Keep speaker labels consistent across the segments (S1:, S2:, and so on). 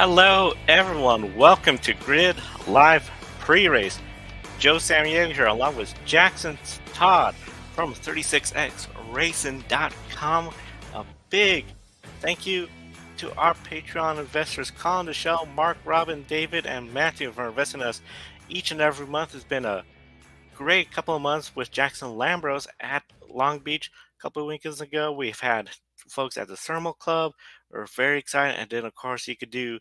S1: Hello, everyone. Welcome to Grid Live Pre-Race. Joe Samaniego here, along with Jackson Todd from 36xracing.com. A big thank you to our Patreon investors, Colin, Michelle, Mark, Robin, David, and Matthew for investing in us each and every month. It's been a great couple of months with Jackson Lambros at Long Beach. A couple of weekends ago, we've had folks at the Thermal Club. We're very excited. And then, of course, you could do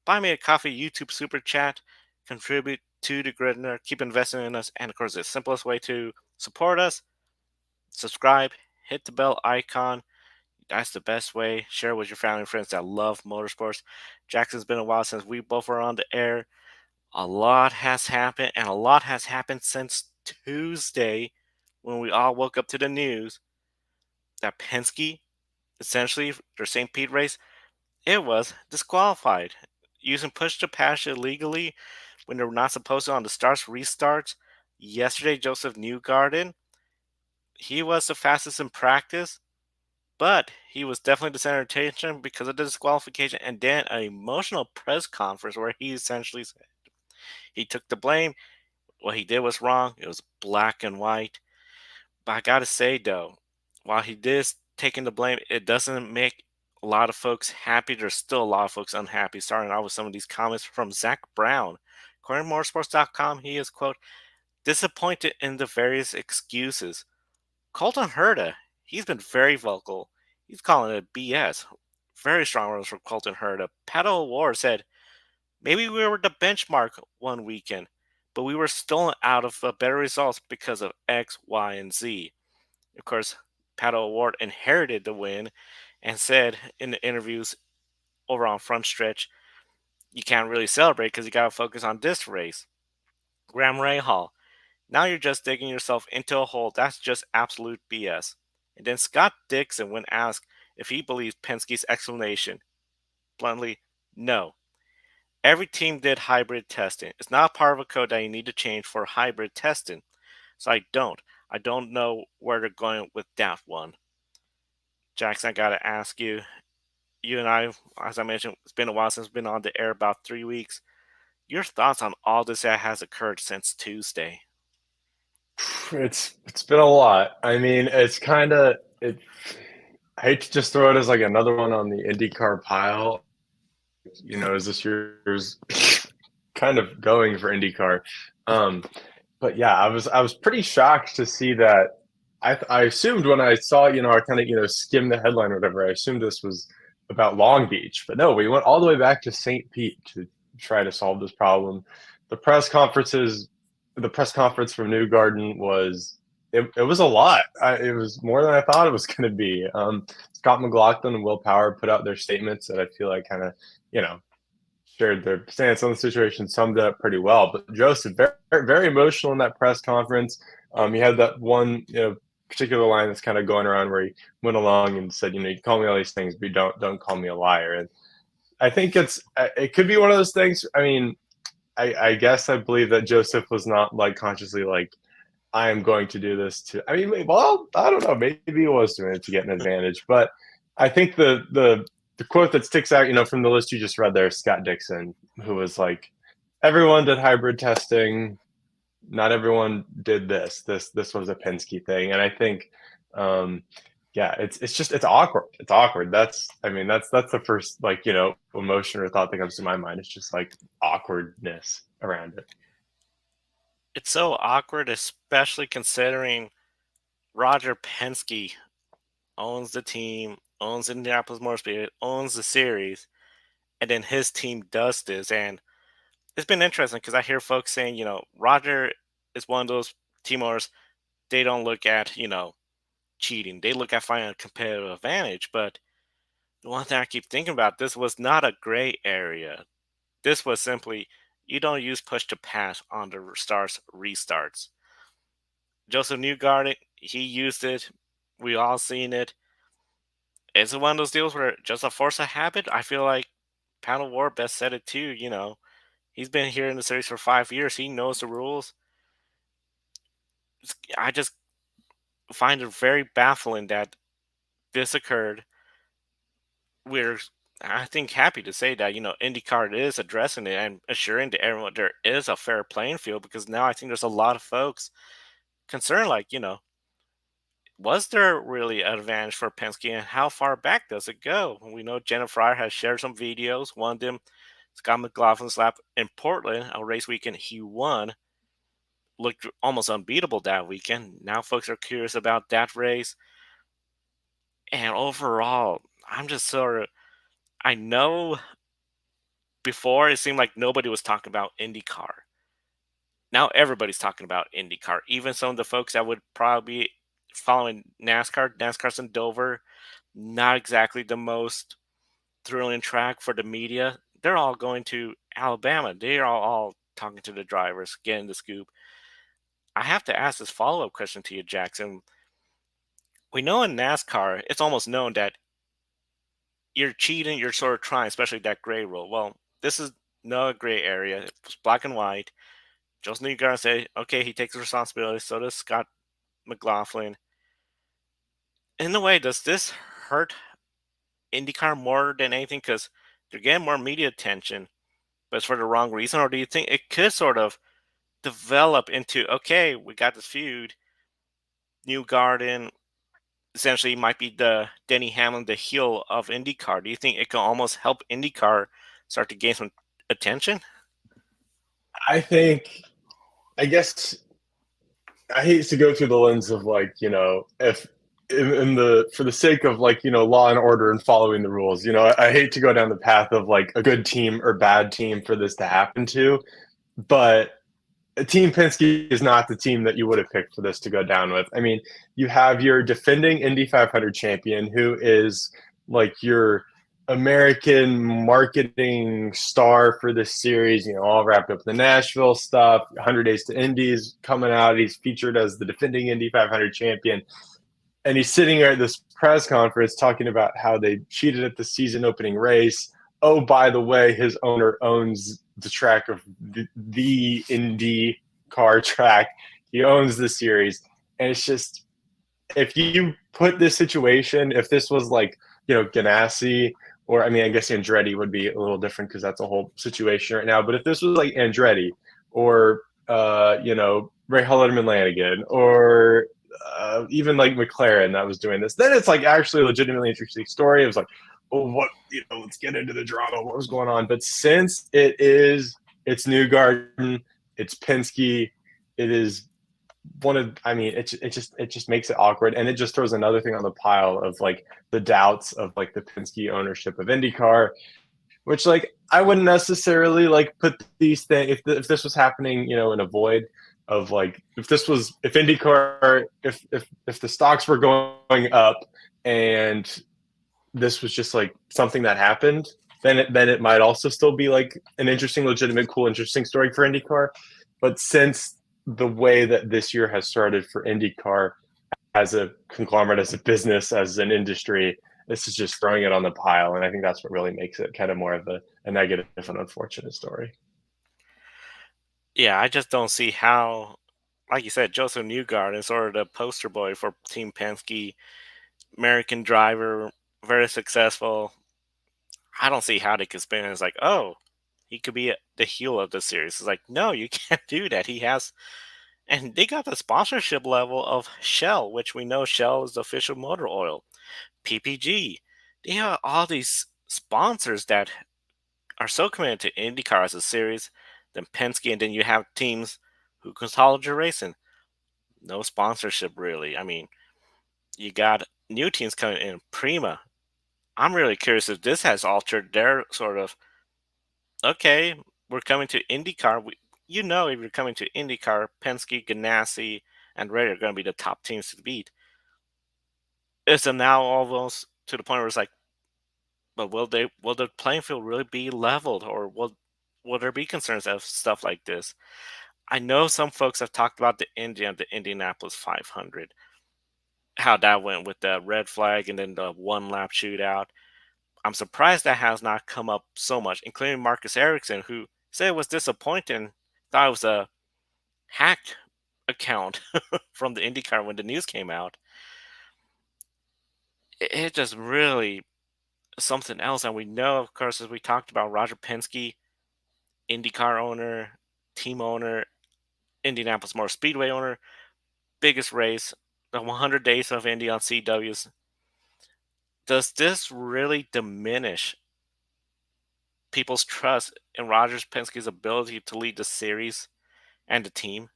S1: Buy Me a Coffee YouTube Super Chat, contribute to the Gridner, keep investing in us. And, of course, the simplest way to support us, subscribe, hit the bell icon. That's the best way. Share with your family and friends that love motorsports. Jackson's been a while since we both were on the air. A lot has happened, and a lot has happened since Tuesday when we all woke up to the news that Penske, essentially their St. Pete race, it was disqualified using push to pass illegally when they were not supposed to on the starts restarts. Yesterday, Josef Newgarden, he was the fastest in practice, but he was definitely the center of attention because of the disqualification, and then an emotional press conference where he essentially said he took the blame. What he did was wrong. It was black and white. But I gotta say though, while he is taking the blame, it doesn't make a lot of folks happy. There's still a lot of folks unhappy. Starting out with some of these comments from Zach Brown. According to motorsports.com, he is, quote, disappointed in the various excuses. Colton Herta, he's been very vocal. He's calling it BS. Very strong words from Colton Herta. Pato O'Ward said, maybe we were the benchmark one weekend, but we were stolen out of better results because of X, Y, and Z. Of course, Pato O'Ward inherited the win and said in the interviews over on Front Stretch, you can't really celebrate because you got to focus on this race. Graham Rahal, now you're just digging yourself into a hole. That's just absolute BS. And then Scott Dixon, when asked if he believes Penske's explanation, bluntly, no. Every team did hybrid testing. It's not part of a code that you need to change for hybrid testing. So I don't. I don't know where they're going with that one. Jackson, I got to ask you. You and I, as I mentioned, it's been a while since we've been on the air, about 3 weeks. Your thoughts on all this that has occurred since Tuesday?
S2: It's been a lot. I mean, it's kind of it. I hate to just throw it as like another one on the IndyCar pile. Is this year's kind of going for IndyCar? Um, but yeah, I was pretty shocked to see that. I assumed when I saw, I kind of skimmed the headline or whatever. I assumed this was about Long Beach, but no, we went all the way back to St. Pete to try to solve this problem. The press conferences, the press conference from Newgarden it was a lot. It was more than I thought it was going to be. Scott McLaughlin and Will Power put out their statements that I feel like kind of you know shared their stance on the situation, summed it up pretty well. But Joseph, very, very emotional in that press conference. He had that one, particular line that's kind of going around where he went along and said, you can call me all these things, but don't call me a liar. And I think it could be one of those things. I mean, I guess I believe that Joseph was not like consciously like, I am going to do this to. I mean, well, I don't know. Maybe he was doing it to get an advantage, but I think the quote that sticks out, from the list you just read there, Scott Dixon, who was like, everyone did hybrid testing, not everyone did this. This was a Penske thing, and I think, yeah, it's awkward. It's awkward. That's the first emotion or thought that comes to my mind. It's just like awkwardness around it.
S1: It's so awkward, especially considering Roger Penske owns the team, owns Indianapolis Motor Speedway, owns the series, and then his team does this. And it's been interesting because I hear folks saying, Roger is one of those team owners, they don't look at, cheating. They look at finding a competitive advantage. But the one thing I keep thinking about, this was not a gray area. This was simply, you don't use push to pass on the starts restarts. Josef Newgarden, he used it. We all seen it. It's one of those deals where just a force of habit. I feel like Panel War best said it too. He's been here in the series for 5 years. He knows the rules. I just find it very baffling that this occurred. We're I think happy to say that, IndyCar is addressing it and assuring to everyone there is a fair playing field, because now I think there's a lot of folks concerned, like, was there really an advantage for Penske, and how far back does it go? We know Jenna Fryer has shared some videos. One of them, Scott McLaughlin's lap in Portland, a race weekend he won, looked almost unbeatable that weekend. Now folks are curious about that race. And overall, I'm just sort of, I know before it seemed like nobody was talking about IndyCar. Now everybody's talking about IndyCar. Even some of the folks that would probably be following NASCAR. NASCAR's in Dover, not exactly the most thrilling track for the media. They're all going to Alabama. They are all talking to the drivers, getting the scoop. I have to ask this follow up question to you, Jackson. We know in NASCAR, it's almost known that you're cheating, you're sort of trying, especially that gray rule. Well, this is no gray area. It's black and white. Josef Newgarden say, okay, he takes responsibility. So does Scott McLaughlin. In a way, does this hurt IndyCar more than anything? Because they're getting more media attention, but it's for the wrong reason? Or do you think it could sort of develop into, okay, we got this feud. Newgarden essentially might be the Denny Hamlin, the heel of IndyCar. Do you think it can almost help IndyCar start to gain some attention?
S2: I think, I guess I hate to go through the lens of like, if in the for the sake of like, law and order and following the rules, I hate to go down the path of like a good team or bad team for this to happen to, but Team Penske is not the team that you would have picked for this to go down with. I mean, you have your defending Indy 500 champion who is like your American marketing star for this series, all wrapped up in the Nashville stuff, 100 Days to Indies coming out. He's featured as the defending Indy 500 champion. And he's sitting there at this press conference talking about how they cheated at the season opening race. Oh, by the way, his owner owns the track of the Indy car track. He owns the series. And it's just, if you put this situation, if this was like, Ganassi, or I mean, I guess Andretti would be a little different because that's a whole situation right now. But if this was like Andretti or, Ray Hollerman Lanigan or even like McLaren that was doing this, then it's like actually a legitimately interesting story. It was like, oh, what, let's get into the drama. What was going on? But since it's Newgarden, it's Penske, it is I mean, it just makes it awkward, and it just throws another thing on the pile of like the doubts of like the Penske ownership of IndyCar, which like I wouldn't necessarily like put these things if this was happening, in a void of like if IndyCar if the stocks were going up and this was just like something that happened, then it might also still be like an interesting, legitimate, cool, interesting story for IndyCar. But since the way that this year has started for IndyCar as a conglomerate, as a business, as an industry, this is just throwing it on the pile. And I think that's what really makes it kind of more of a negative and unfortunate story.
S1: Yeah, I just don't see how, like you said, Joseph Newgarden is sort of the poster boy for Team Penske, American driver, very successful. I don't see how they could spin it as like, oh, he could be the heel of the series. It's like, no, you can't do that. He has, and they got the sponsorship level of Shell, which we know Shell is the official motor oil. PPG. They have all these sponsors that are so committed to IndyCar as a series, then Penske, and then you have teams who consolidate racing. No sponsorship really. I mean, you got new teams coming in. Prima. I'm really curious if this has altered their sort of, okay, we're coming to IndyCar. If you're coming to IndyCar, Penske, Ganassi, and Ray are going to be the top teams to beat. Is it now almost to the point where it's like, but will the playing field really be leveled, or will there be concerns of stuff like this? I know some folks have talked about the Indianapolis 500, how that went with the red flag and then the one lap shootout. I'm surprised that has not come up so much, including Marcus Ericsson, who said it was disappointing, thought it was a hacked account from the IndyCar when the news came out. It just really something else, and we know, of course, as we talked about, Roger Penske, IndyCar owner, team owner, Indianapolis Motor Speedway owner, biggest race, the 100 days of Indy on CW's. Does this really diminish people's trust in Rogers Penske's ability to lead the series and the team?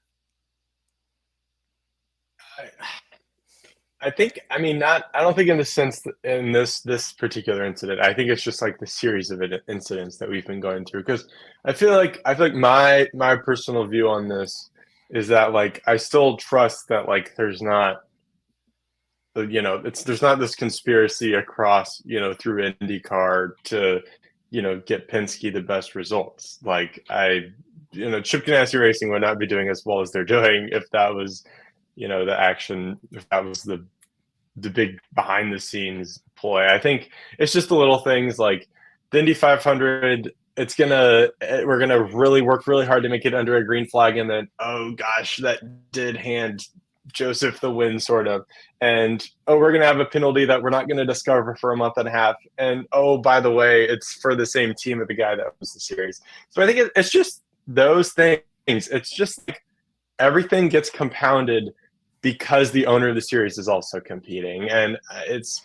S2: I think, I mean, not, I don't think in the sense that in this particular incident. I think it's just like the series of incidents that we've been going through. Because I feel like my personal view on this is that like I still trust that like there's not there's not this conspiracy across through IndyCar to get Penske the best results. Like Chip Ganassi Racing would not be doing as well as they're doing if that was the action, if that was the big behind the scenes ploy. I think it's just the little things like the Indy 500. We're gonna really work really hard to make it under a green flag, and then oh gosh, that did hand Josef the win, sort of. And oh, we're gonna have a penalty that we're not gonna discover for a month and a half. And oh, by the way, it's for the same team of the guy that was the series. So I think it's just those things. It's just like everything gets compounded because the owner of the series is also competing. And it's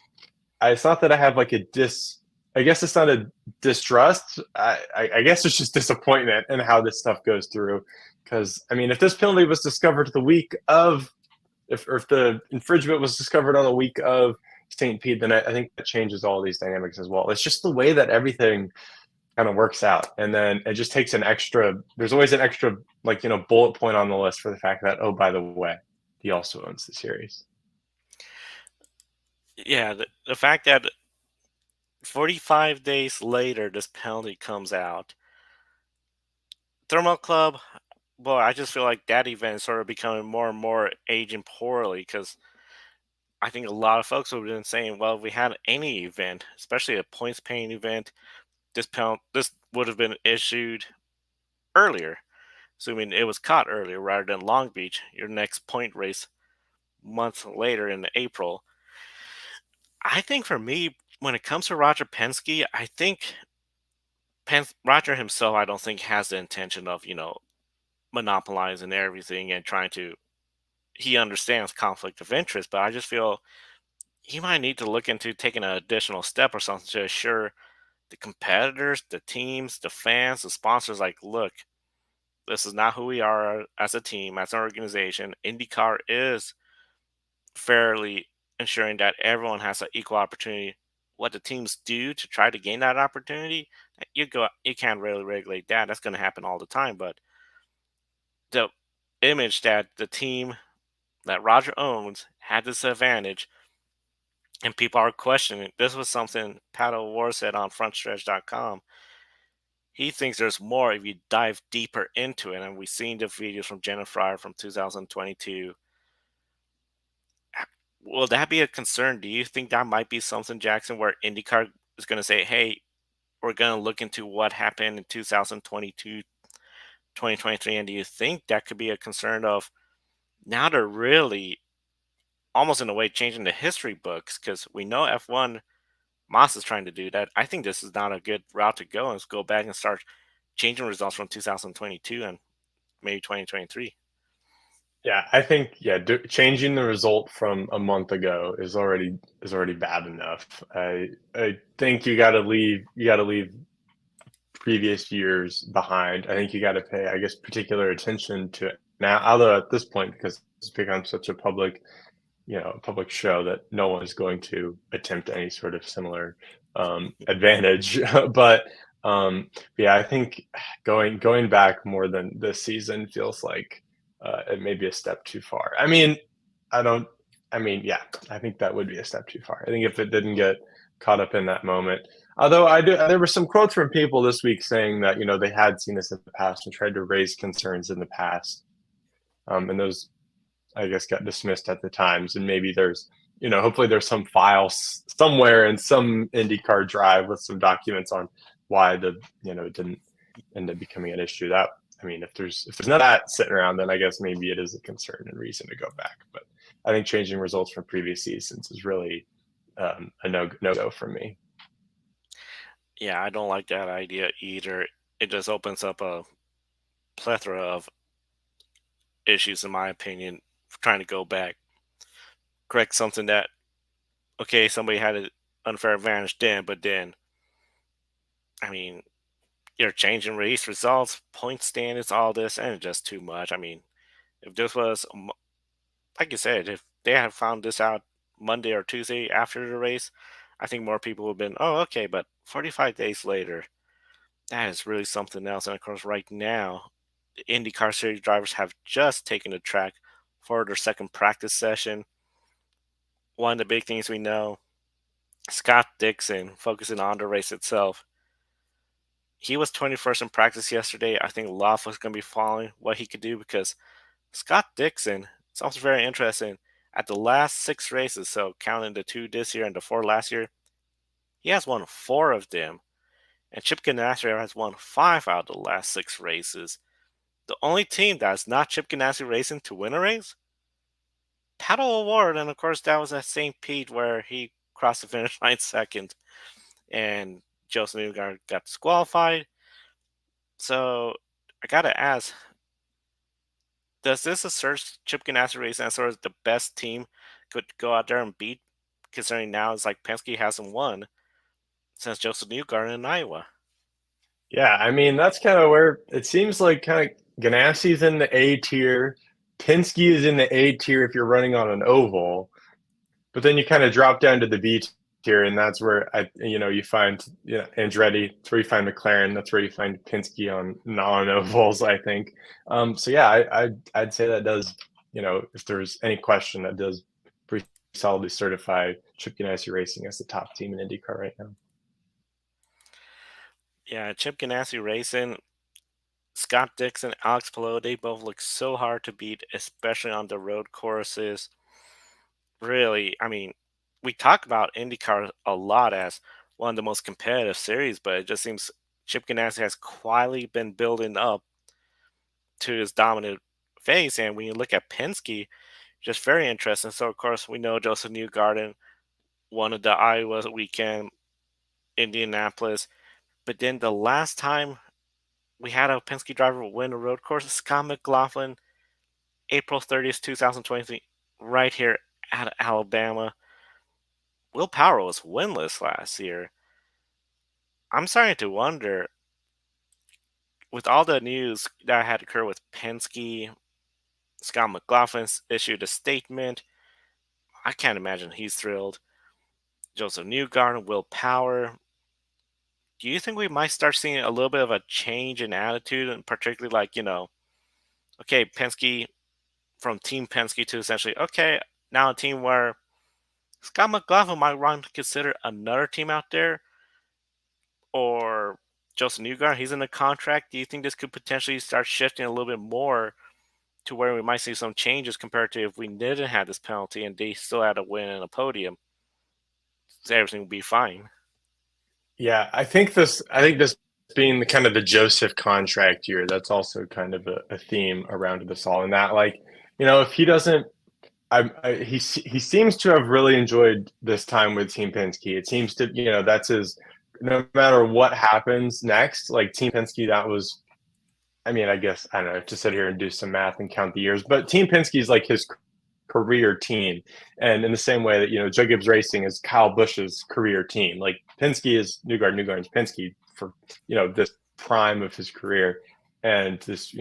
S2: not that I have like I guess it's not a distrust. I guess it's just disappointment in how this stuff goes through. Because I mean, if this penalty was discovered the week of, if the infringement was discovered on the week of St. Pete, then I think that changes all these dynamics as well. It's just the way that everything kind of works out, and then it just takes an extra. There's always an extra bullet point on the list for the fact that, oh, by the way, he also owns the series.
S1: Yeah, the fact that 45 days later this penalty comes out. Thermal Club, boy, I just feel like that event is sort of becoming more and more aging poorly because I think a lot of folks have been saying, well, if we had any event, especially a points paying event, this would have been issued earlier, assuming it was caught earlier rather than Long Beach, your next point race months later in April. I think for me, when it comes to Roger Penske, I think Roger himself, I don't think has the intention of, monopolizing everything and trying to. He understands conflict of interest, but I just feel he might need to look into taking an additional step or something to assure the competitors, the teams, the fans, the sponsors, like, look, this is not who we are as a team, as an organization. IndyCar is fairly ensuring that everyone has an equal opportunity. What the teams do to try to gain that opportunity, you can't really regulate that. That's going to happen all the time. But the image that the team that Roger owns had this advantage, and people are questioning. This was something Pat O'Ward said on FrontStretch.com. He thinks there's more if you dive deeper into it, and we've seen the videos from Jennifer from 2022. Will that be a concern? Do you think that might be something, Jackson, where IndyCar is going to say, hey, we're going to look into what happened in 2022, 2023? And do you think that could be a concern of now they're really almost in a way changing the history books? Because we know F1, Moss is trying to do that. I think this is not a good route to go, and go back and start changing results from 2022 and maybe 2023.
S2: Yeah, I think changing the result from a month ago is already bad enough. I think you got to leave previous years behind. I think you got to pay, I guess, particular attention to it now. Although at this point, because it's become such a public show, that no one is going to attempt any sort of similar advantage. But yeah, I think going back more than this season feels like it may be a step too far. I mean, I don't. I mean, yeah, I think that would be a step too far. I think if it didn't get caught up in that moment. Although there were some quotes from people this week saying that they had seen this in the past and tried to raise concerns in the past, and those, I guess, got dismissed at the times. And maybe hopefully there's some files somewhere in some IndyCar drive with some documents on why it didn't end up becoming an issue. That, I mean, if there's none of that sitting around, then I guess maybe it is a concern and reason to go back. But I think changing results from previous seasons is really a no go for me.
S1: Yeah, I don't like that idea either. It just opens up a plethora of issues, in my opinion, trying to go back, correct something that, okay, somebody had an unfair advantage then, but then, I mean, you're changing race results, point standards, all this, and it's just too much. I mean, if this was, like you said, if they had found this out Monday or Tuesday after the race, I think more people would have been, oh, okay, but 45 days later, that is really something else. And of course, right now, the IndyCar Series drivers have just taken the track for their second practice session. One of the big things we know, Scott Dixon, focusing on the race itself, he was 21st in practice yesterday. I think a lot of us going to be following what he could do because Scott Dixon, it's also very interesting. At the last six races, so counting the two this year and the four last year, he has won four of them. And Chip Ganassi has won five out of the last six races. The only team that's not Chip Ganassi racing to win a race, Paddle Award. And of course, that was at St. Pete where he crossed the finish line second. And Josef Newgarden got disqualified. So I got to ask, does this assert Chip Ganassi Racing as sort of the best team could go out there and beat, considering now it's like Penske hasn't won since Joseph Newgarden in Iowa?
S2: Yeah, I mean, that's kind of where it seems like kind of Ganassi's in the A tier, Penske is in the A tier if you're running on an oval, but then you kind of drop down to the B tier, and that's where you find Andretti. That's where you find McLaren. That's where you find Penske on non ovals. I think. So yeah, I'd say that does if there's any question, that does pretty solidly certify Chip Ganassi Racing as the top team in IndyCar right now.
S1: Yeah, Chip Ganassi Racing, Scott Dixon, Alex Palou, they both look so hard to beat, especially on the road courses. Really, I mean, we talk about IndyCar a lot as one of the most competitive series, but it just seems Chip Ganassi has quietly been building up to his dominant phase. And when you look at Penske, just very interesting. So, of course, we know Joseph Newgarden won the Iowa weekend, Indianapolis. But then the last time we had a Penske driver win a road course, Scott McLaughlin, April 30th, 2023, right here at Alabama. Will Power was winless last year. I'm starting to wonder, with all the news that had occurred with Penske, Scott McLaughlin's issued a statement. I can't imagine he's thrilled. Joseph Newgarden, Will Power. Do you think we might start seeing a little bit of a change in attitude, and particularly like, okay, Penske from Team Penske to essentially, okay, now a team where Scott McLaughlin might want to consider another team out there, or Joseph Newgarden, he's in a contract. Do you think this could potentially start shifting a little bit more to where we might see some changes compared to if we didn't have this penalty and they still had a win and a podium? So everything would be fine.
S2: Yeah, I think this being the kind of the Joseph contract year, that's also kind of a theme around this all. And that, like, if he doesn't, he seems to have really enjoyed this time with Team Penske. It seems to, that's his. No matter what happens next, like Team Penske, that was. I mean, I guess I don't know. I have to sit here and do some math and count the years, but Team Penske is like his career team. And in the same way that, Joe Gibbs Racing is Kyle Busch's career team, like Penske is Newgarden's Penske for, this prime of his career and this,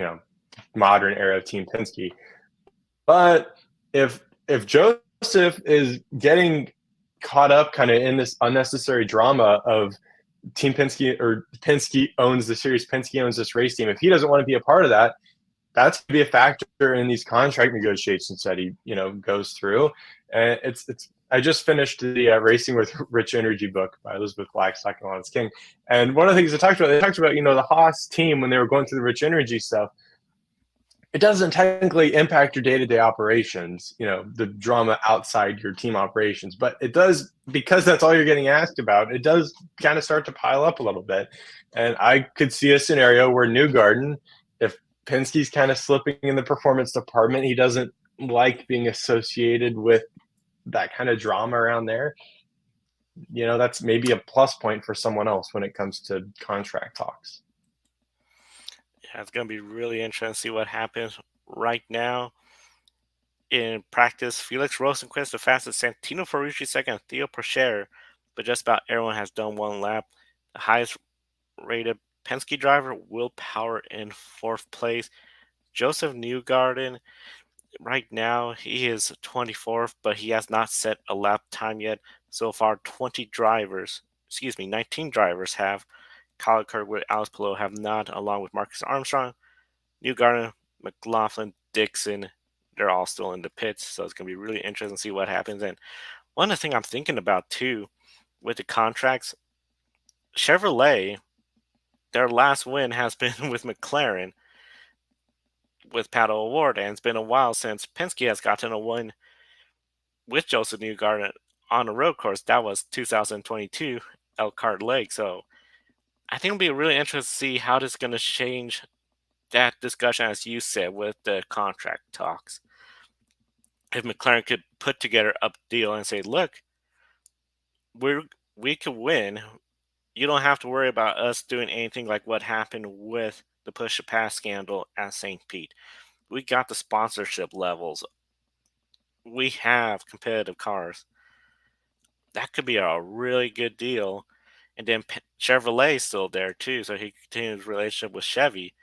S2: modern era of Team Penske. But if Joseph is getting caught up kind of in this unnecessary drama of Team Penske, or Penske owns the series, Penske owns this race team, if he doesn't want to be a part of that, that's going to be a factor in these contract negotiations that he, goes through. And it's. I just finished the Racing with Rich Energy book by Elizabeth Blackstock and Lawrence King, and one of the things they talked about, the Haas team when they were going through the Rich Energy stuff. It doesn't technically impact your day-to-day operations, the drama outside your team operations, but it does, because that's all you're getting asked about. It does kind of start to pile up a little bit, and I could see a scenario where Newgarden, if Penske's kind of slipping in the performance department, he doesn't like being associated with that kind of drama around there. that's maybe a plus point for someone else when it comes to contract talks.
S1: Yeah, it's going to be really interesting to see what happens right now. In practice, Felix Rosenqvist the fastest, Santino Ferrucci second, Theo Pourchaire, but just about everyone has done one lap. The highest rated Penske driver, Will Power, in fourth place. Josef Newgarden, right now, he is 24th, but he has not set a lap time yet. So far, 19 drivers have. Kyle Kirkwood, Alex Palou have not, along with Marcus Armstrong. Newgarden, McLaughlin, Dixon, they're all still in the pits, so it's going to be really interesting to see what happens. And one of the things I'm thinking about too with the contracts, Chevrolet, their last win has been with McLaren with Pato O'Ward, and it's been a while since Penske has gotten a win with Joseph Newgarden on a road course. That was 2022 Elkhart Lake. So I think it'll be really interesting to see how this is going to change that discussion, as you said, with the contract talks. If McLaren could put together a deal and say, look, we could win. You don't have to worry about us doing anything like what happened with the push to pass scandal at St. Pete. We got the sponsorship levels. We have competitive cars. That could be a really good deal. And then Chevrolet's still there too, so he continues his relationship with Chevy.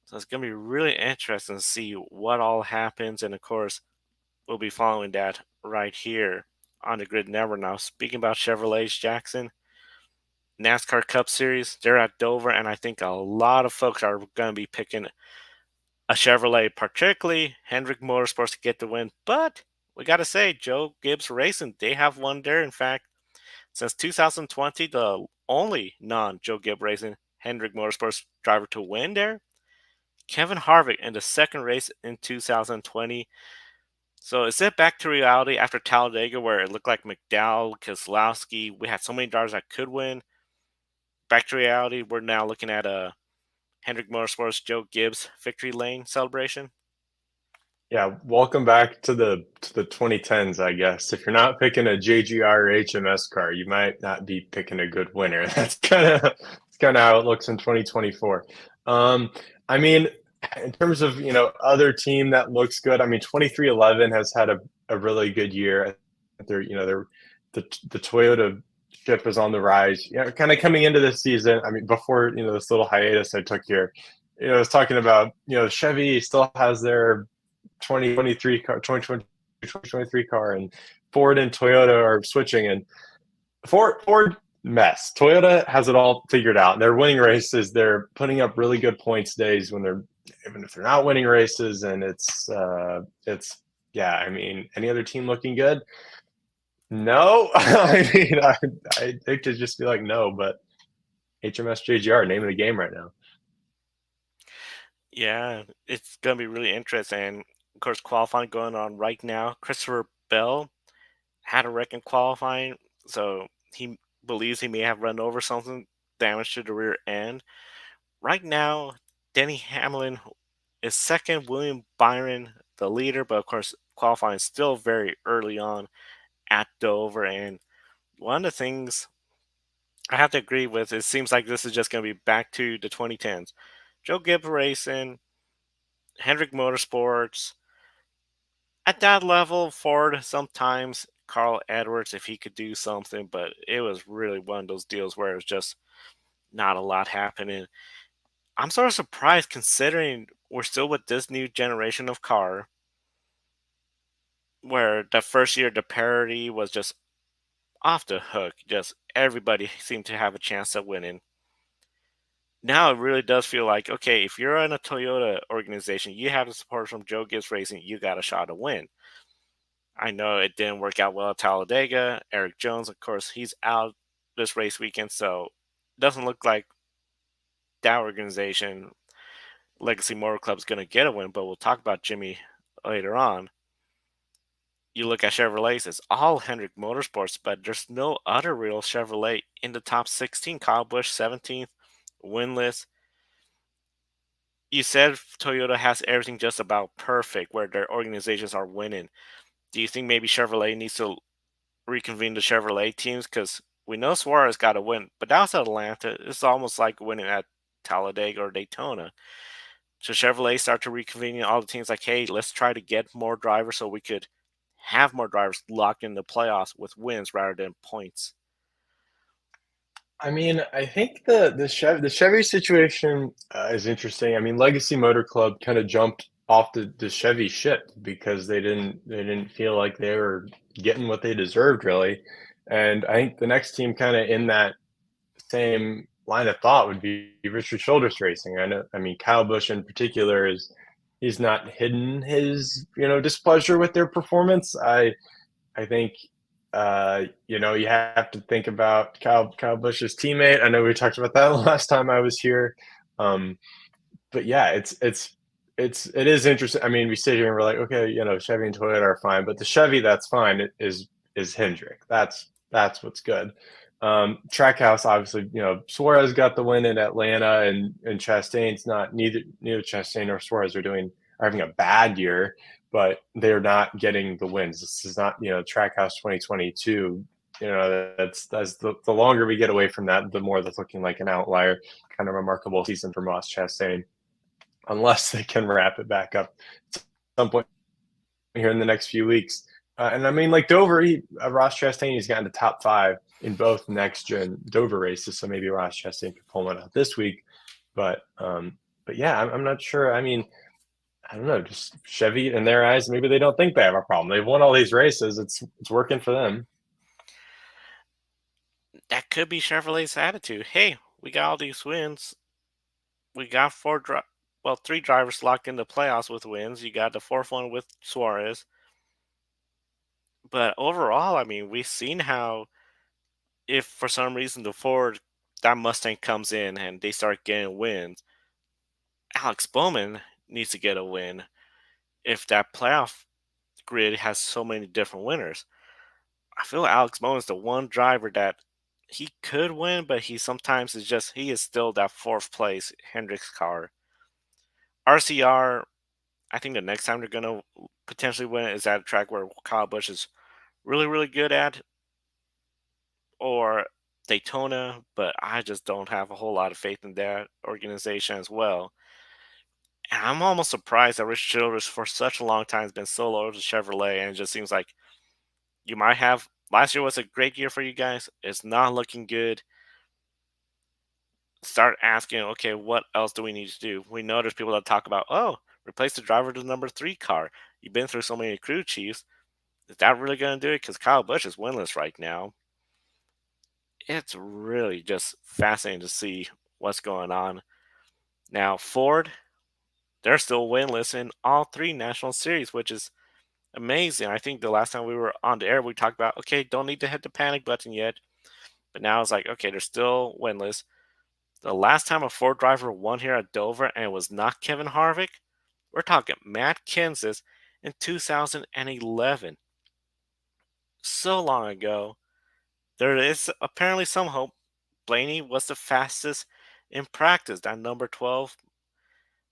S1: So it's going to be really interesting to see what all happens. And of course, we'll be following that right here on the Grid Network. Now, speaking about Chevrolet's, Jackson, NASCAR Cup Series, they're at Dover, and I think a lot of folks are going to be picking a Chevrolet, particularly Hendrick Motorsports, to get the win. But we got to say, Joe Gibbs Racing, they have won there. In fact, since 2020, the only non-Joe Gibbs Racing Hendrick Motorsports driver to win there, Kevin Harvick in the second race in 2020. So is it back to reality after Talladega, where it looked like McDowell, Keselowski, we had so many drivers that could win? Back to reality, we're now looking at a Hendrick Motorsports Joe Gibbs victory lane celebration.
S2: Yeah, welcome back to the 2010s, I guess. If you're not picking a JGR or HMS car, you might not be picking a good winner. That's kind of how it looks in 2024. I mean, in terms of other team that looks good, I mean 2311 has had a really good year. They're the Toyota ship is on the rise. Kind of coming into this season. I mean, before this little hiatus I took here, I was talking about Chevy still has their 2023 car, 2023 car, and Ford and Toyota are switching. And Ford mess. Toyota has it all figured out. They're winning races. They're putting up really good points days even if they're not winning races. And it's yeah. I mean, any other team looking good? No. I mean, I think to just be like no, but HMS JGR, name of the game right now.
S1: Yeah, it's going to be really interesting. And of course, qualifying going on right now. Christopher Bell had a wreck in qualifying, so he believes he may have run over something, damage to the rear end. Right now, Denny Hamlin is second, William Byron the leader, but of course, qualifying is still very early on at Dover. And one of the things I have to agree with, it seems like this is just going to be back to the 2010s. Joe Gibbs Racing, Hendrick Motorsports. At that level, Ford sometimes, Carl Edwards, if he could do something, but it was really one of those deals where it was just not a lot happening. I'm sort of surprised considering we're still with this new generation of car, where the first year the parity was just off the hook. Just everybody seemed to have a chance of winning. Now it really does feel like, okay, if you're in a Toyota organization, you have the support from Joe Gibbs Racing, you got a shot to win. I know it didn't work out well at Talladega. Eric Jones, of course, he's out this race weekend, so it doesn't look like that organization, Legacy Motor Club, is going to get a win, but we'll talk about Jimmy later on. You look at Chevrolets, it's all Hendrick Motorsports, but there's no other real Chevrolet in the top 16. Kyle Busch, 17th, winless. You said Toyota has everything just about perfect where their organizations are winning. Do you think maybe Chevrolet needs to reconvene the Chevrolet teams? Because We know Suarez got a win, but that was at Atlanta. It's almost like winning at Talladega or Daytona. So Chevrolet start to reconvene all the teams like, hey, let's try to get more drivers so we could have more drivers locked in the playoffs with wins rather than points.
S2: I mean, I think the Chevy situation is interesting. I mean, Legacy Motor Club kind of jumped off the Chevy ship because they didn't feel like they were getting what they deserved really, and I think the next team kind of in that same line of thought would be Richard Childress Racing. I mean, Kyle Busch in particular is he's not hidden his displeasure with their performance. I think you have to think about Kyle Busch's teammate. I know we talked about that last time I was here. Um, but yeah, it is interesting. I mean, we sit here and we're like, okay, Chevy and Toyota are fine, but the Chevy that's fine is Hendrick. That's what's good. Trackhouse, obviously, Suarez got the win in Atlanta, and Chastain's not neither Chastain nor Suarez are having a bad year, but they're not getting the wins. This is not Trackhouse 2022. That's the longer we get away from that, the more that's looking like an outlier, kind of remarkable season for Ross Chastain, unless they can wrap it back up at some point here in the next few weeks. And I mean, like Dover, Ross Chastain, he's gotten to top 5 in both next gen Dover races, so maybe Ross Chastain could pull one out this week. But yeah, I'm not sure. I mean, I don't know, just Chevy in their eyes, maybe they don't think they have a problem. They've won all these races. It's working for them.
S1: That could be Chevrolet's attitude. Hey, we got all these wins. We got 3 drivers locked in the playoffs with wins. You got the 4th one with Suarez. But overall, I mean, we've seen how if for some reason that Mustang comes in and they start getting wins, Alex Bowman needs to get a win if that playoff grid has so many different winners. I feel Alex Bowman's the one driver that he could win, but he is still that 4th place Hendrick's car. RCR, I think the next time they're gonna potentially win is at a track where Kyle Busch is really, really good at, or Daytona, but I just don't have a whole lot of faith in that organization as well. And I'm almost surprised that Rich Childress for such a long time has been so loyal to Chevrolet, and it just seems like you might have. Last year was a great year for you guys. It's not looking good. Start asking, okay, what else do we need to do? We know there's people that talk about, oh, replace the driver to the number 3 car. You've been through so many crew chiefs. Is that really going to do it? Because Kyle Busch is winless right now. It's really just fascinating to see what's going on. Now, Ford, they're still winless in all 3 national series, which is amazing. I think the last time we were on the air, we talked about, okay, don't need to hit the panic button yet. But now it's like, okay, they're still winless. The last time a Ford driver won here at Dover and it was not Kevin Harvick, we're talking Matt Kenseth in 2011. So long ago. There is apparently some hope. Blaney was the fastest in practice, that number 12.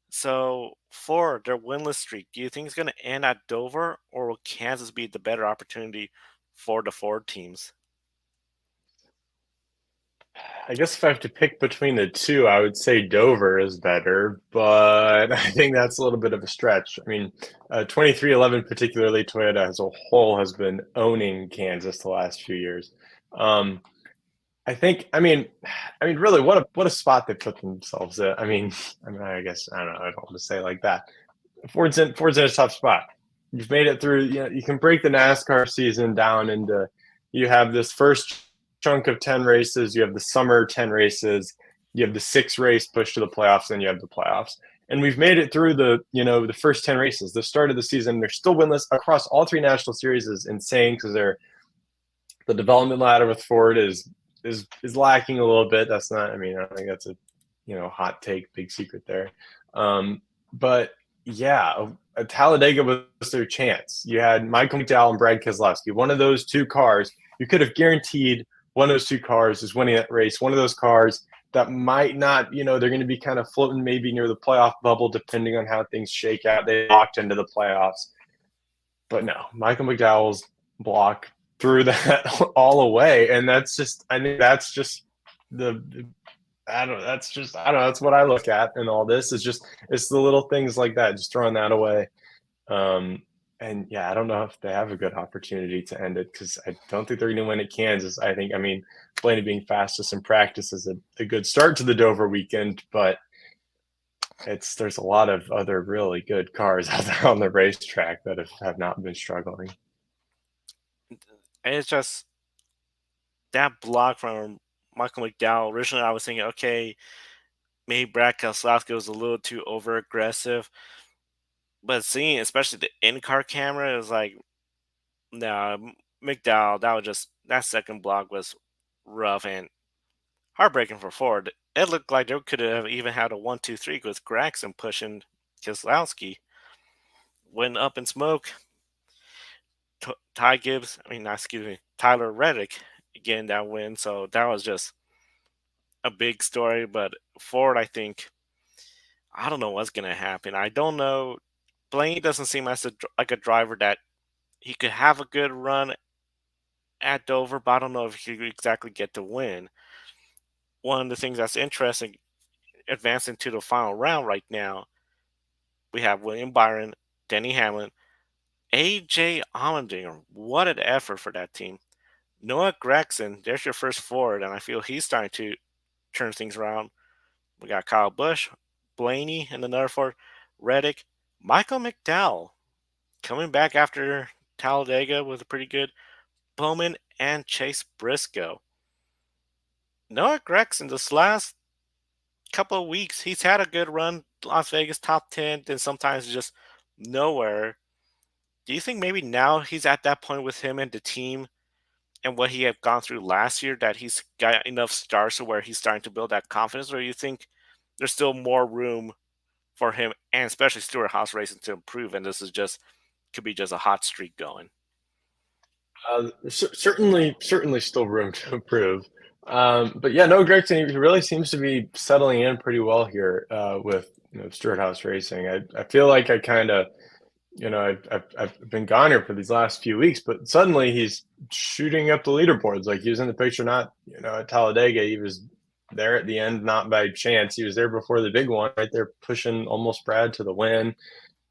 S1: So, for their winless streak, do you think it's going to end at Dover, or will Kansas be the better opportunity for the Ford teams?
S2: I guess if I have to pick between the two, I would say Dover is better, but I think that's a little bit of a stretch. I mean, 2311, particularly Toyota as a whole, has been owning Kansas the last few years. Um, I think, really, what a spot they put themselves in. I guess I don't know. I don't want to say it like that. Ford's in a tough spot. You've made it through. You can break the NASCAR season down into. You have this first chunk of 10 races. You have the summer 10 races. You have the 6 race push to the playoffs, and you have the playoffs. And we've made it through the first 10 races. The start of the season, they're still winless across all 3 national series is insane because the development ladder with Ford is lacking a little bit. That's not. I don't think that's a hot take, big secret there. But yeah, Talladega was their chance. You had Michael McDowell and Brad Keselowski. One of those 2 cars, you could have guaranteed one of those 2 cars is winning that race. One of those cars that might not, they're going to be kind of floating maybe near the playoff bubble, depending on how things shake out. They locked into the playoffs. But no, Michael McDowell's block threw that all away. And that's just, I think that's just the, I don't know, that's just, I don't know, that's what I look at in all this is just, it's the little things like that, just throwing that away. Um, and yeah, I don't know if they have a good opportunity to end it because I don't think they're going to win at Kansas. I think, I mean, Blaney being fastest in practice is a good start to the Dover weekend, but there's a lot of other really good cars out there on the racetrack that have not been struggling.
S1: And it's just that block from Michael McDowell. Originally, I was thinking, okay, maybe Brad Keselowski was a little too over aggressive, but seeing especially the in-car camera is like, nah, McDowell. That second block was rough and heartbreaking for Ford. It looked like they could have even had a 1-2-3 with Gragson pushing Keselowski. Went up in smoke. Ty Gibbs, I mean, not excuse me, Tyler Reddick getting that win. So that was just a big story. But Ford, I think, I don't know what's going to happen. I don't know. Blaney doesn't seem like a driver that he could have a good run at Dover, but I don't know if he could exactly get to win. One of the things that's interesting advancing to the final round right now, we have William Byron, Denny Hamlin, AJ Allmendinger. What an effort for that team. Noah Gragson, there's your first Ford, and I feel he's starting to turn things around. We got Kyle Busch, Blaney in another Ford, Reddick, Michael McDowell coming back after Talladega was a pretty good Bowman and Chase Briscoe. Noah Gragson, this last couple of weeks, he's had a good run. Las Vegas top 10, then sometimes just nowhere. Do you think maybe now he's at that point with him and the team and what he had gone through last year that he's got enough stars to where he's starting to build that confidence, or you think there's still more room for him and especially Stewart Haas Racing to improve, and this is just could be just a hot streak going?
S2: Certainly still room to improve. But yeah, no, Gregson, he really seems to be settling in pretty well here with Stewart House Racing. I feel like I kind of, I've been gone here for these last few weeks, but suddenly he's shooting up the leaderboards. Like he was in the picture, not at Talladega. He was there at the end, not by chance. He was there before the big one, right there, pushing almost Brad to the win.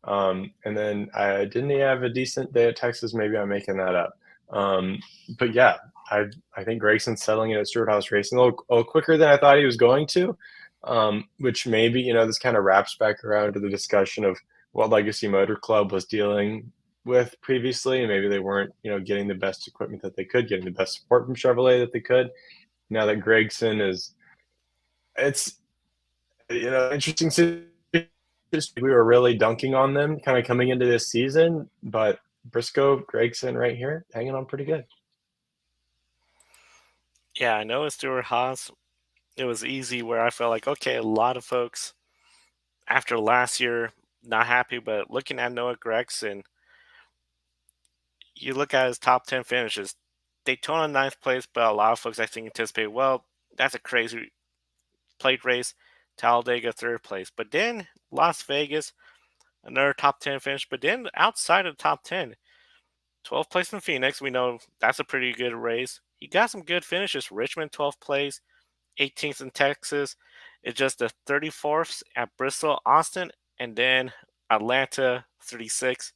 S2: And then didn't he have a decent day at Texas? Maybe I'm making that up. But yeah, I think Gregson's settling in at Stewart House Racing a little quicker than I thought he was going to. Which maybe this kind of wraps back around to the discussion of what Legacy Motor Club was dealing with previously, and maybe they weren't getting the best equipment that they could, getting the best support from Chevrolet that they could. Now that Gregson it's interesting situation. We were really dunking on them kind of coming into this season, but Briscoe, Gregson right here, hanging on pretty good.
S1: Yeah, I know it's Stewart Haas. It was easy where I felt like, okay, a lot of folks after last year not happy, but looking at Noah Gragson, you look at his top 10 finishes. Daytona ninth place, but a lot of folks I think anticipate, well, that's a crazy plate race. Talladega third place, but then Las Vegas another top 10 finish. But then outside of the top 10, 12th place in Phoenix, we know that's a pretty good race. He got some good finishes. Richmond 12th place, 18th in Texas. It's just the 34th at Bristol, Austin, and then Atlanta 36.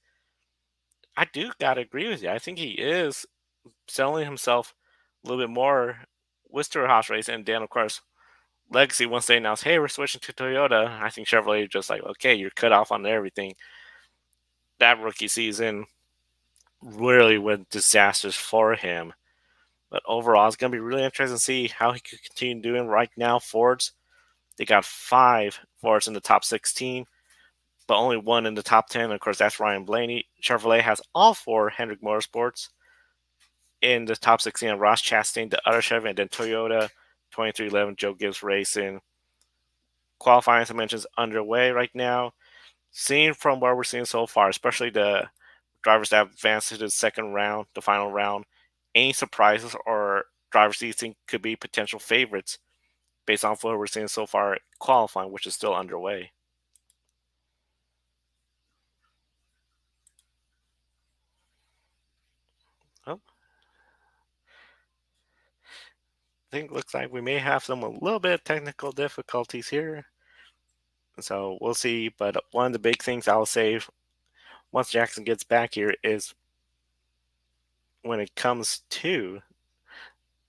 S1: I do gotta agree with you. I think he is selling himself a little bit more with Stewart Haas Racing, and then of course Legacy, once they announced, hey, we're switching to Toyota, I think Chevrolet is just like, okay, you're cut off on everything. That rookie season really went disastrous for him. But overall, it's going to be really interesting to see how he could continue doing. Right now, Fords, they got 5 Fords in the top 16, but only 1 in the top 10. Of course, that's Ryan Blaney. Chevrolet has all 4 Hendrick Motorsports in the top 16. Ross Chastain, the other Chevy, and then Toyota, 2311, Joe Gibbs Racing. Qualifying, as I mentioned, is underway right now. Seeing from what we're seeing so far, especially the drivers that advanced to the second round, the final round, any surprises or drivers do you think could be potential favorites based on what we're seeing so far qualifying, which is still underway? Oh, think looks like we may have some a little bit of technical difficulties here. So we'll see. But one of the big things I'll say once Jackson gets back here is when it comes to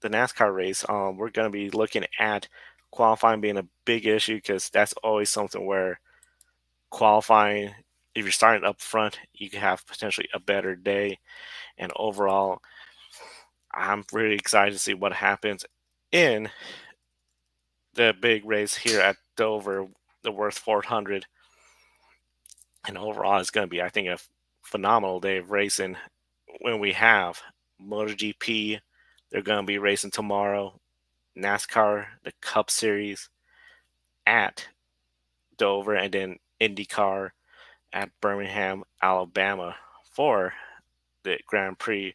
S1: the NASCAR race, we're going to be looking at qualifying being a big issue because that's always something where qualifying, if you're starting up front, you can have potentially a better day. And overall, I'm really excited to see what happens in the big race here at Dover, the Worth 400. And overall, it's going to be, I think, a phenomenal day of racing when we have MotoGP. They're going to be racing tomorrow. NASCAR, the Cup Series at Dover, and then INDYCAR at Birmingham, Alabama for the Grand Prix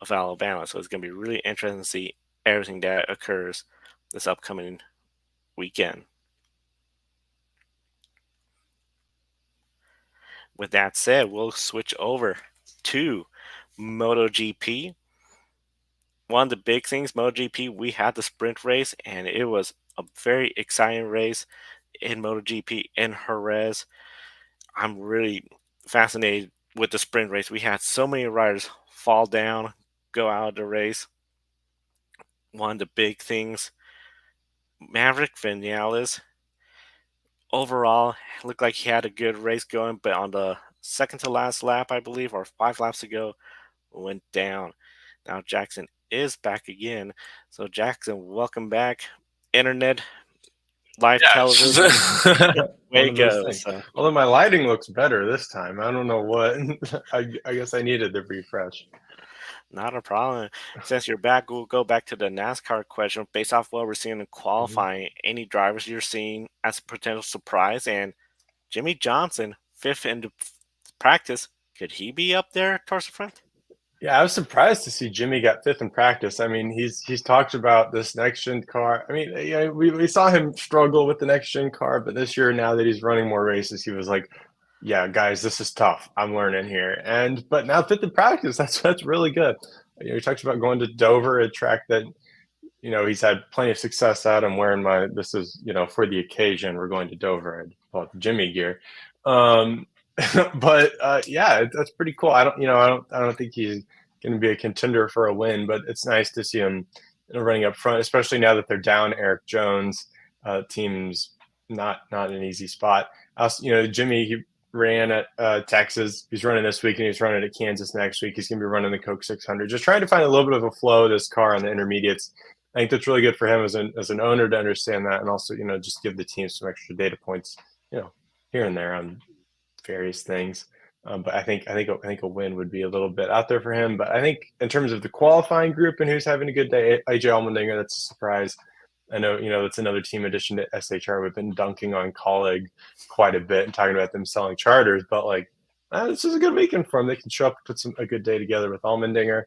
S1: of Alabama. So it's going to be really interesting to see everything that occurs this upcoming weekend. With that said, we'll switch over to MotoGP. One of the big things, MotoGP, we had the sprint race, and it was a very exciting race in MotoGP in Jerez. I'm really fascinated with the sprint race. We had so many riders fall down, go out of the race. One of the big things, Maverick Vinales, overall looked like he had a good race going, but on the second to last lap, I believe, or 5 laps ago, went down. Now Jackson is back again. So Jackson, welcome back. Internet, live
S2: Yeah, it's
S1: television,
S2: just
S1: way
S2: one
S1: to
S2: of those
S1: go.
S2: things.
S1: So
S2: Although my lighting looks better this time. I don't know what. I guess I needed the refresh.
S1: not a problem. Since you're back, we'll go back to the NASCAR question. Based off what we're seeing in
S2: Mhm.
S1: qualifying, any drivers you're seeing as a potential surprise? And Jimmy Johnson, fifth in the practice, could he be up there towards the front?
S2: Yeah, I was surprised to see Jimmy got fifth in practice. I mean, he's talked about this next gen car. I mean, yeah, we saw him struggle with the next gen car, but this year, now that he's running more races, he was like, "Yeah, guys, this is tough. I'm learning here." And but now fifth in practice, that's really good. He talks about going to Dover, a track that he's had plenty of success at. I'm wearing my this is for the occasion. We're going to Dover and bought the Jimmy gear. Um, but yeah, that's pretty cool. I don't think he's going to be a contender for a win, but it's nice to see him running up front, especially now that they're down Eric Jones. Team's not an easy spot. Also, Jimmy, he ran at Texas. He's running this week, and he's running at Kansas next week. He's going to be running the Coke 600. Just trying to find a little bit of a flow of this car on the intermediates. I think that's really good for him as an owner to understand that, and also just give the team some extra data points, here and there on various things. But I think a win would be a little bit out there for him. But I think in terms of the qualifying group and who's having a good day, AJ Allmendinger, that's a surprise. I know that's another team addition to SHR. We've been dunking on Colleague quite a bit and talking about them selling charters, but like this is a good weekend for them. They can show up and put a good day together with Allmendinger.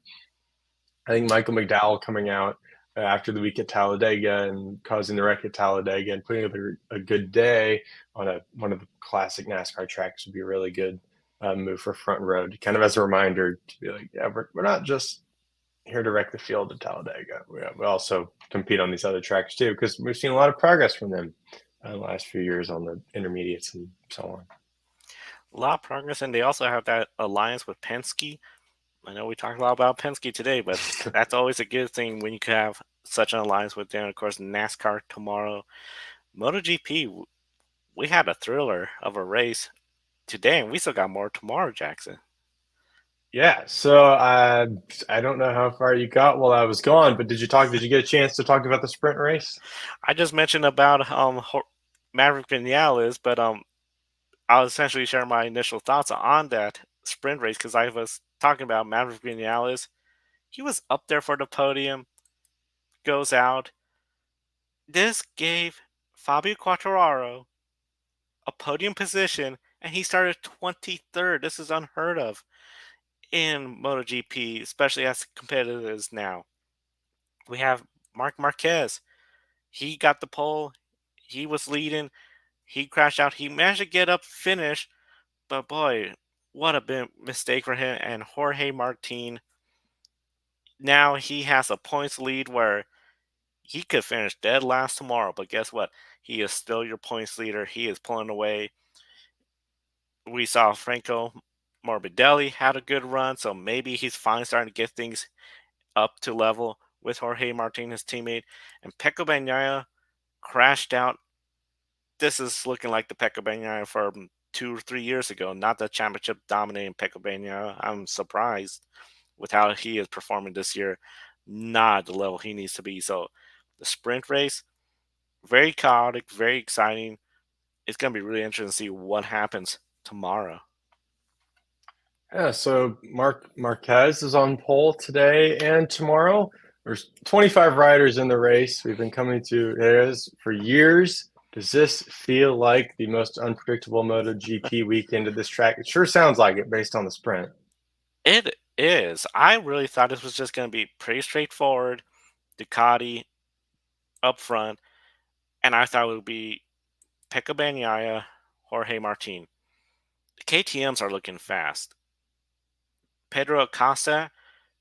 S2: I think Michael McDowell coming out after the week at Talladega and causing the wreck at Talladega and putting up a good day on one of the classic NASCAR tracks would be a really good move for front road, kind of as a reminder to be like, yeah, we're not just here to wreck the field at Talladega. We also compete on these other tracks too, because we've seen a lot of progress from them in the last few years on the intermediates and so on.
S1: A lot of progress, and they also have that alliance with Penske. I know we talked a lot about Penske today, but that's always a good thing when you can have such an alliance with them. Of course, NASCAR tomorrow. MotoGP, we had a thriller of a race today, and we still got more tomorrow, Jackson.
S2: Yeah, so I don't know how far you got while I was gone, but did you talk? Did you get a chance to talk about the sprint race?
S1: I just mentioned about Maverick Vinales, but I'll essentially share my initial thoughts on that sprint race because I was talking about Maverick Vinales. He was up there for the podium, goes out. This gave Fabio Quartararo a podium position, and he started 23rd. This is unheard of in MotoGP, especially as competitive as now. We have Mark Marquez. He got the pole. He was leading. He crashed out. He managed to get up, finish, but boy, what a big mistake for him. And Jorge Martin, now he has a points lead where He could finish dead last tomorrow, but guess what? He is still your points leader. He is pulling away. We saw Franco Morbidelli had a good run, so maybe he's finally starting to get things up to level with Jorge Martin, his teammate. And Pecco Bagnaia crashed out. This is looking like the Pecco Bagnaia from 2 or 3 years ago, not the championship dominating Pecco Bagnaia. I'm surprised with how he is performing this year, not at the level he needs to be. So the sprint race, very chaotic, very exciting. It's going to be really interesting to see what happens tomorrow.
S2: Yeah, so Marquez is on pole today and tomorrow. There's 25 riders in the race. We've been coming to areas for years. Does this feel like the most unpredictable MotoGP weekend at this track? It sure sounds like it based on the sprint.
S1: It is. I really thought this was just going to be pretty straightforward. Ducati up front, and I thought it would be Pecco Bagnaia, Jorge Martin. The KTM's are looking fast. Pedro Acosta,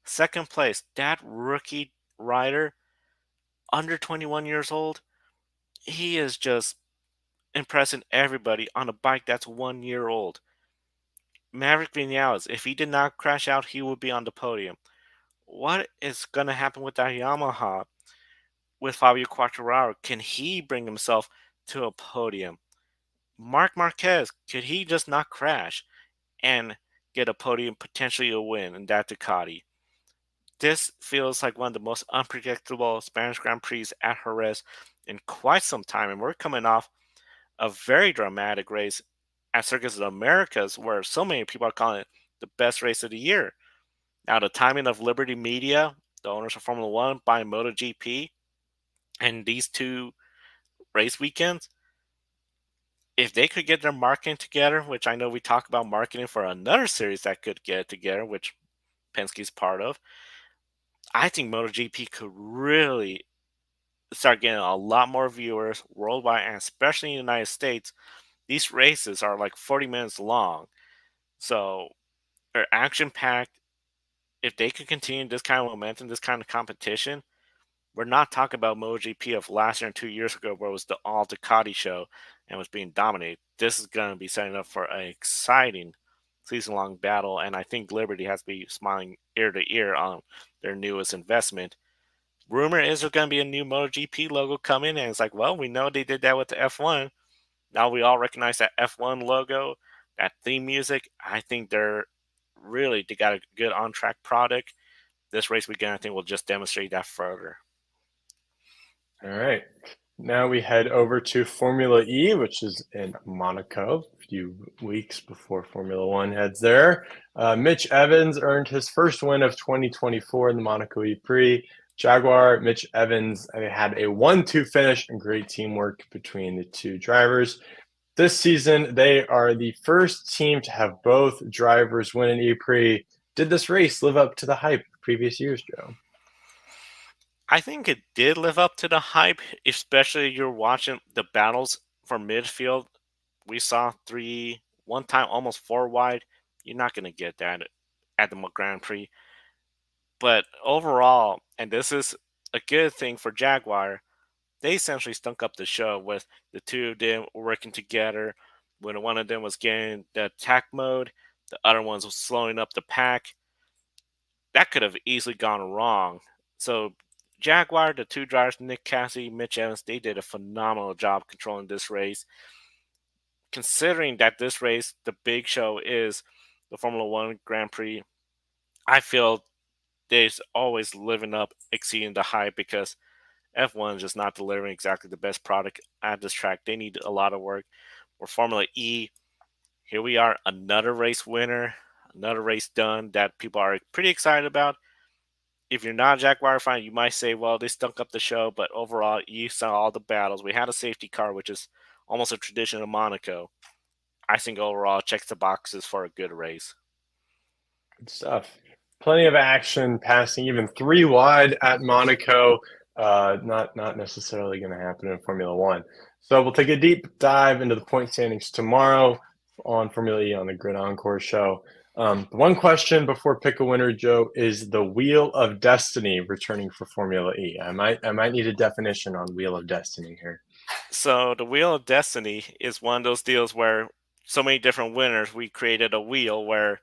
S1: second place. That rookie rider, under 21 years old, he is just impressing everybody on a bike that's 1 year old. Maverick Vinales, if he did not crash out, he would be on the podium. What is going to happen with that Yamaha with Fabio Quartararo? Can he bring himself to a podium? Mark Marquez, could he just not crash and get a podium, potentially a win in that Ducati? This feels like one of the most unpredictable Spanish Grand Prix at Jerez in quite some time, and we're coming off a very dramatic race at Circus of the Americas, where so many people are calling it the best race of the year. Now, the timing of Liberty Media, the owners of Formula One, buying MotoGP, and these two race weekends, if they could get their marketing together, which I know we talk about marketing for another series that could get it together, which Penske's part of, I think MotoGP could really start getting a lot more viewers worldwide, and especially in the United States. These races are like 40 minutes long, so they're action packed. If they could continue this kind of momentum, this kind of competition, we're not talking about MotoGP of last year and 2 years ago, where it was the all Ducati show and was being dominated. This is going to be setting up for an exciting season-long battle, and I think Liberty has to be smiling ear to ear on their newest investment. Rumor is there's going to be a new MotoGP logo coming, and it's like, well, we know they did that with the F1. Now we all recognize that F1 logo, that theme music. I think they got a good on-track product. This race weekend, I think, will just demonstrate that further.
S2: All right. Now we head over to Formula E, which is in Monaco, a few weeks before Formula One heads there. Mitch Evans earned his first win of 2024 in the Monaco E-Prix. Jaguar, Mitch Evans, had a 1-2 finish and great teamwork between the two drivers. This season, they are the first team to have both drivers win an E-Prix. Did this race live up to the hype of previous years, Joe?
S1: I think it did live up to the hype, especially you're watching the battles for midfield. We saw one time almost four wide. You're not going to get that at the Grand Prix. But overall, and this is a good thing for Jaguar, they essentially stunk up the show with the two of them working together. When one of them was getting the attack mode, the other ones was slowing up the pack. That could have easily gone wrong. So Jaguar, the two drivers, Nick Cassidy, Mitch Evans, they did a phenomenal job controlling this race. Considering that this race, the big show is the Formula One Grand Prix, I feel they're always living up, exceeding the hype, because F1 is just not delivering exactly the best product at this track. They need a lot of work. For Formula E, here we are, another race winner, another race done that people are pretty excited about. If you're not a Jaguar fan, you might say, well, they stunk up the show, but overall, you saw all the battles. We had a safety car, which is almost a tradition of Monaco. I think overall checks the boxes for a good race.
S2: Good stuff. Plenty of action, passing even 3 wide at Monaco. Not necessarily going to happen in Formula One. So we'll take a deep dive into the point standings tomorrow on Formula E on the Grid Encore show. The one question before pick a winner, Joe, is the Wheel of Destiny returning for Formula E. I might need a definition on Wheel of Destiny here.
S1: So the Wheel of Destiny is one of those deals where so many different winners. We created a wheel where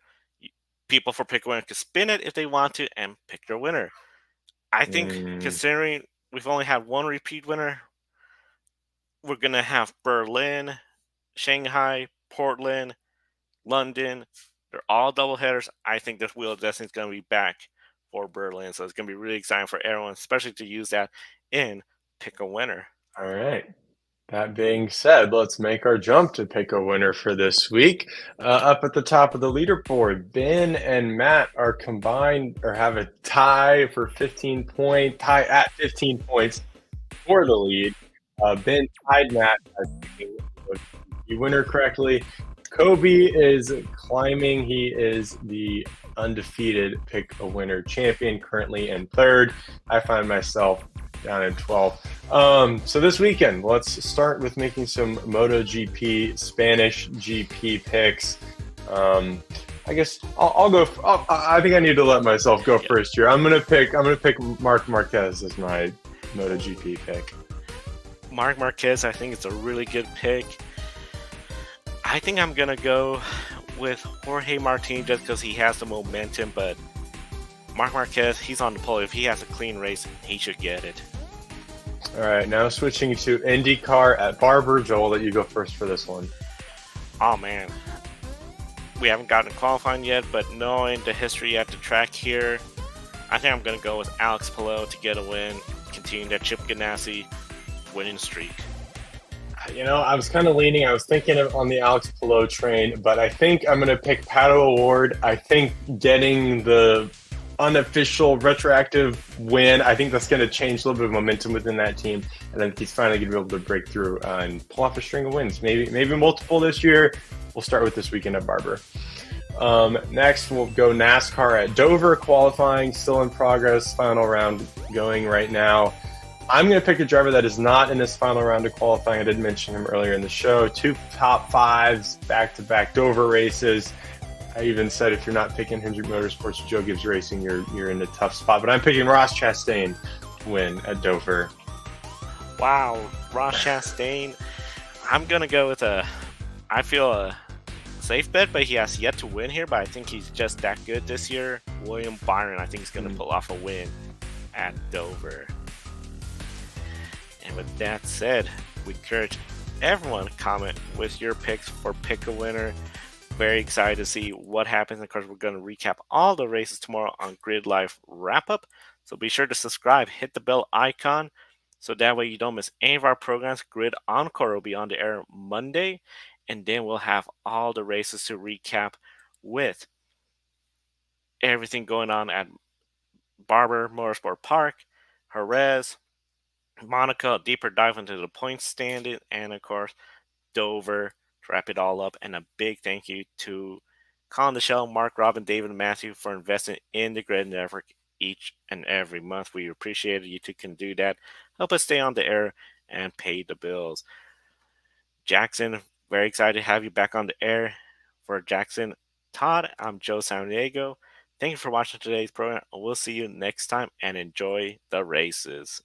S1: people for pick a winner could spin it if they want to and pick their winner. I think
S2: Mm,
S1: considering we've only had one repeat winner, we're gonna have Berlin, Shanghai, Portland, London. They're all double headers. I think this Wheel of Destiny is gonna be back for Berlin, so it's gonna be really exciting for everyone, especially to use that in pick a winner.
S2: all right. That being said, let's make our jump to pick a winner for this week. Up at the top of the leaderboard, Ben and Matt are combined or have a tie for tie at 15 points for the lead. Ben tied Matt as picking the winner correctly. Kobe is climbing. He is the undefeated pick a winner champion, currently in third. I find myself down in 12th. So this weekend, let's start with making some MotoGP, Spanish GP picks. I guess I'll go. I think I need to let myself go first here. I'm gonna pick Marc Marquez as my MotoGP pick.
S1: Marc Marquez, I think it's a really good pick. I think I'm gonna go with Jorge Martin just because he has the momentum, but Marc Marquez, he's on the pole. If he has a clean race, he should get it.
S2: All right, now switching to INDYCAR at Barber. Joe, I'll let you go first for this one.
S1: Oh man, we haven't gotten qualifying yet, but knowing the history at the track here, I think I'm gonna go with Alex Palou to get a win, continuing that Chip Ganassi winning streak.
S2: I was kind of leaning. I was thinking on the Alex Palou train, but I think I'm going to pick Pato O'Ward. I think getting the unofficial retroactive win, I think that's going to change a little bit of momentum within that team, and then he's finally going to be able to break through and pull off a string of wins. Maybe multiple this year. We'll start with this weekend at Barber. Next, we'll go NASCAR at Dover. Qualifying still in progress. Final round going right now. I'm going to pick a driver that is not in this final round of qualifying. I did mention him earlier in the show. 2 top fives, back-to-back Dover races. I even said if you're not picking Hendrick Motorsports, Joe Gibbs Racing, you're in a tough spot. But I'm picking Ross Chastain to win at Dover.
S1: Wow, Ross Chastain. I'm gonna go with a safe bet, but he has yet to win here. But I think he's just that good this year. William Byron, I think he's gonna pull off a win at Dover. And with that said, we encourage everyone to comment with your picks for Pick a Winner. Very excited to see what happens. Of course, we're going to recap all the races tomorrow on Grid Life Wrap Up. So be sure to subscribe, hit the bell icon, so that way you don't miss any of our programs. Grid Encore will be on the air Monday, and then we'll have all the races to recap with everything going on at Barber Motorsport Park, Jerez, Monaco, a deeper dive into the point standing, and of course, Dover to wrap it all up. And a big thank you to Colin Michelle, Mark, Robin, David, and Matthew for investing in the Grid Network each and every month. We appreciate it. You two can do that. Help us stay on the air and pay the bills. Jackson, very excited to have you back on the air. For Jackson, Todd, I'm Joe Samaniego. Thank you for watching today's program. We'll see you next time and enjoy the races.